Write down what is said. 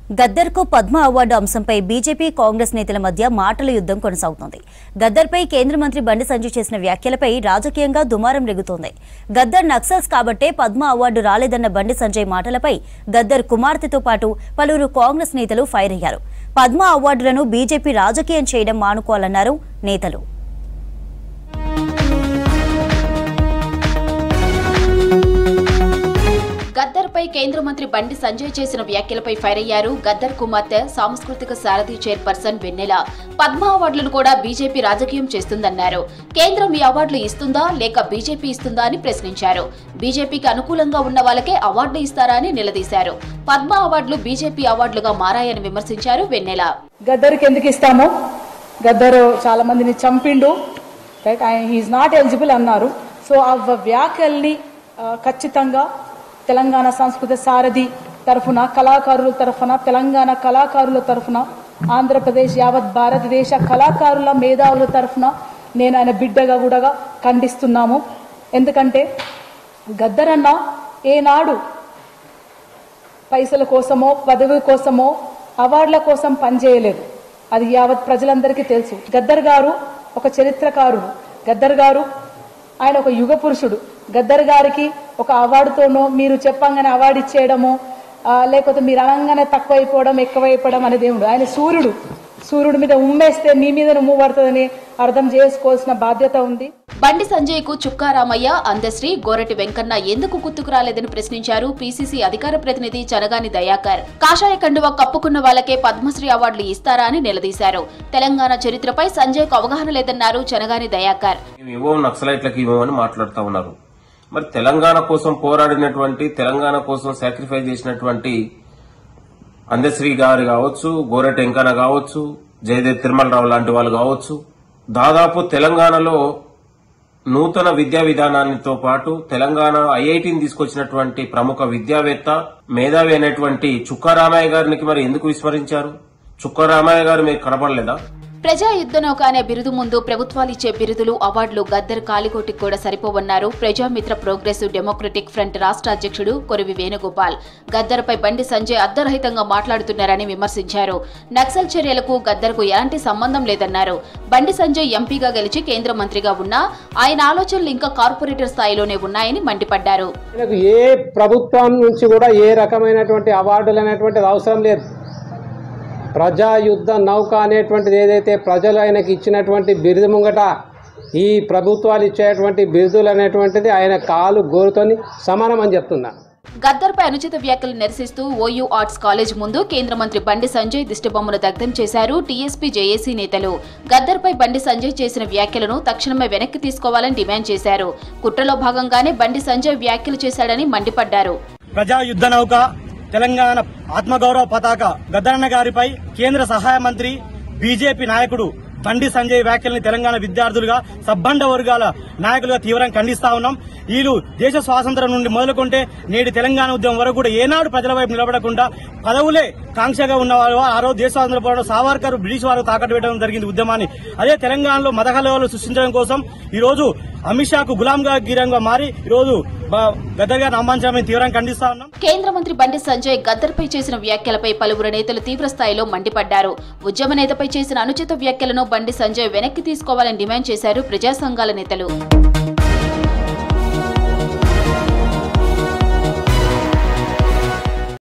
గద్దర్కు Padma award అంశంపై BJP Congress నేతల మధ్య మాటల యుద్ధం కొనసాగుతోంది. గద్దర్పై కేంద్ర మంత్రి బండి సంజయ్ చేసిన వ్యాఖ్యలపై రాజకీయంగా దుమారం రేగుతోంది. గద్దర్ నక్సల్స్ కాబట్టే పద్మ అవార్డు రాలేదన్న బండి సంజయ్ మాటలపై గద్దర్ కుమార్తెతో పాటు పలువురు కాంగ్రెస్ నేతలు ఫైర్ అయ్యారు. పద్మ అవార్డులను బీజేపీ రాజకీయం చేయడం మానుకోవాలన్నారు నేతలు. గద్దర్ పై కేంద్ర మంత్రి బండి సంజయ్ చేసిన వ్యాఖ్యలపై ఫైర్ అయ్యారు గద్దర్ కుమార్తె సాంస్కృతిక సారథి చైర్పర్సన్ వెన్నెల. పద్మ అవార్డులను కూడా బీజేపీ రాజకీయం చేస్తుందన్నారు. కేంద్రం ఈ అవార్డులు ఇస్తుందా లేక బీజేపీ ఇస్తుందా అని ప్రశ్నించారు. బీజేపీకి అనుకూలంగా ఉన్న వాళ్ళకే అవార్డులు ఇస్తారా అని నిలదీశారు. పద్మ అవార్డులు బీజేపీ అవార్డులుగా మారాయని విమర్శించారు వెన్నెల. గద్దర్కి ఎందుకు ఇస్తామో, గద్దర్ చాలా మందిని చంపిండు, హీఈస్ నాట్ ఎలిజిబుల్ అన్నారు. సో ఆ వ్యాఖ్యల్ని ఖచ్చితంగా తెలంగాణ సంస్కృతి సారథి తరఫున, కళాకారుల తరఫున, తెలంగాణ కళాకారుల తరఫున, ఆంధ్రప్రదేశ్ యావత్ భారతదేశ కళాకారుల మేధావుల తరఫున నేను ఆయన బిడ్డగా కూడా ఖండిస్తున్నాము. ఎందుకంటే గద్దర్ అన్న ఏనాడు పైసల కోసమో పదవి కోసమో అవార్డుల కోసం పనిచేయలేదు. అది యావత్ ప్రజలందరికీ తెలుసు. గద్దర్ గారు ఒక చరిత్రకారుడు. గద్దర్ గారు ఆయన ఒక యుగ పురుషుడు. గద్దర్ గారికి ఒక అవార్డుతోనో మీరు చెప్పంగానే అవార్డు ఇచ్చేయడము, లేకపోతే మీరు అనగానే తక్కువైపోవడం ఎక్కువైపోవడం అనేది ఏముండదు. ఆయన సూర్యుడు. సూర్యుడి మీద ఉమ్మేస్తే మీ మీద ఉమ్ము పడుతుందని అర్థం చేసుకోవాల్సిన బాధ్యత ఉంది. బండి సంజయ్ కు చుక్కారామయ్య, అందశ్రీ, గోరటి వెంకన్న ఎందుకు గుర్తుకు రాలేదని ప్రశ్నించారు పీసీసీ అధికార ప్రతినిధి చనగాని దయాకర్. కాషాయ కండువా కప్పుకున్న వాళ్ళకే పద్మశ్రీ అవార్డులు ఇస్తారా అని నిలదీశారు. తెలంగాణ చరిత్రపై సంజయ్ కు అవగాహన లేదన్నారు చనగాని దయాకర్. మరి తెలంగాణ కోసం పోరాడినటువంటి, తెలంగాణ కోసం సాక్రిఫైస్ చేసినటువంటి అందశ్రీ గారు కావచ్చు, గోరటి వెంకన్న కావచ్చు, జయదేవ్ తిరుమలరావు లాంటి వాళ్ళు కావచ్చు, దాదాపు తెలంగాణలో నూతన విద్యా విధానానితో పాటు తెలంగాణ ఐఐటిని తీసుకొచ్చినటువంటి ప్రముఖ విద్యావేత్త, మేధావి అయినటువంటి చుక్కారామయ్య గారికి మరి ఎందుకు విస్మరించారు? చుక్కారామయ్య గారు మీకు కనపడలేదా? ప్రజా యుద్ధనౌక అనే బిరుదు ముందు ప్రభుత్వాలిచ్చే బిరుదులు, అవార్డులు గద్దర్ కాలికోటికి కూడా సరిపోవన్నారు ప్రజామిత్ర ప్రోగ్రెసివ్ డెమోక్రటిక్ ఫ్రంట్ రాష్ట్ర అధ్యక్షుడు కొరివి వేణుగోపాల్. గద్దర్ పై బండి సంజయ్ అర్ధరహితంగా మాట్లాడుతున్నారని విమర్శించారు. నక్సల్ చర్యలకు గద్దర్ కు ఎలాంటి సంబంధం లేదన్నారు. బండి సంజయ్ ఎంపీగా గెలిచి కేంద్ర మంత్రిగా ఉన్నా ఆయన ఆలోచనలు ఇంకా కార్పొరేటర్ స్థాయిలోనే ఉన్నాయని మండిపడ్డారు. ఏ ప్రభుత్వం నుంచి కూడా ఏ రకమైనటువంటి అవార్డులు అనేటువంటిది అవసరం లేదు. ప్రజా యుద్ధ నౌక అనేటువంటిది ఏదైతే ప్రజలు ఆయనకి ఇచ్చినటువంటి బిరుదు ముంగట ఈ ప్రభుత్వాలు ఇచ్చేటువంటి బిరుదులు అనేటువంటిది ఆయన కాలు గోరుతోని సమానం అని చెప్తున్నా. గద్దర్ పై అనుచిత వ్యాఖ్యలు నిరసిస్తూ ఓయూ ఆర్ట్స్ కాలేజ్ ముందు కేంద్ర మంత్రి బండి సంజయ్ దిష్టిబొమ్మను దగ్ధం చేశారు టీఎస్పీ జేఏసీ నేతలు. గద్దర్ పై బండి సంజయ్ చేసిన వ్యాఖ్యలను తక్షణమే వెనక్కి తీసుకోవాలని డిమాండ్ చేశారు. కుట్రలో భాగంగానే బండి సంజయ్ వ్యాఖ్యలు చేశాడని మండిపడ్డారు. ప్రజా యుద్ధ నౌక, తెలంగాణ ఆత్మగౌరవ పతాక గద్దరన్న గారిపై కేంద్ర సహాయ మంత్రి బీజేపీ నాయకుడు బండి సంజయ్ వ్యాఖ్యల్ని తెలంగాణ విద్యార్థులుగా, సబ్బండ వర్గాల నాయకులుగా తీవ్రంగా ఖండిస్తా ఉన్నాం. వీళ్ళు దేశ స్వాతంత్రం నుండి మొదలుకుంటే నేటి తెలంగాణ ఉద్యమం వరకు కూడా ఏనాడు ప్రజల వైపు నిలబడకుండా పదవులే కాంక్షగా ఉన్నవారు ఆ రోజు దేశ స్వాతంత్ర పోరాటం సావర్కర్ బ్రిటిష్ వారు తాకట్టు పెట్టడం జరిగింది ఉద్యమాన్ని. అదే తెలంగాణలో మత కలవలు సృష్టించడం కోసం ఈ రోజు అమిత్ షాకు గులాంగా గిరంగా మారి ఈ రోజు గద్దర్ గారిని అవమానించడం తీవ్రంగా ఖండిస్తా ఉన్నాం. కేంద్ర మంత్రి బండి సంజయ్ గద్దర్ పై చేసిన వ్యాఖ్యలపై పలువురు నేతలు తీవ్ర స్థాయిలో మండిపడ్డారు. ఉద్యమ నేతపై చేసిన అనుచిత వ్యాఖ్యలను బండి సంజయ్ వెనక్కి తీసుకోవాలని డిమాండ్ చేశారు ప్రజా సంఘాల నేతలు.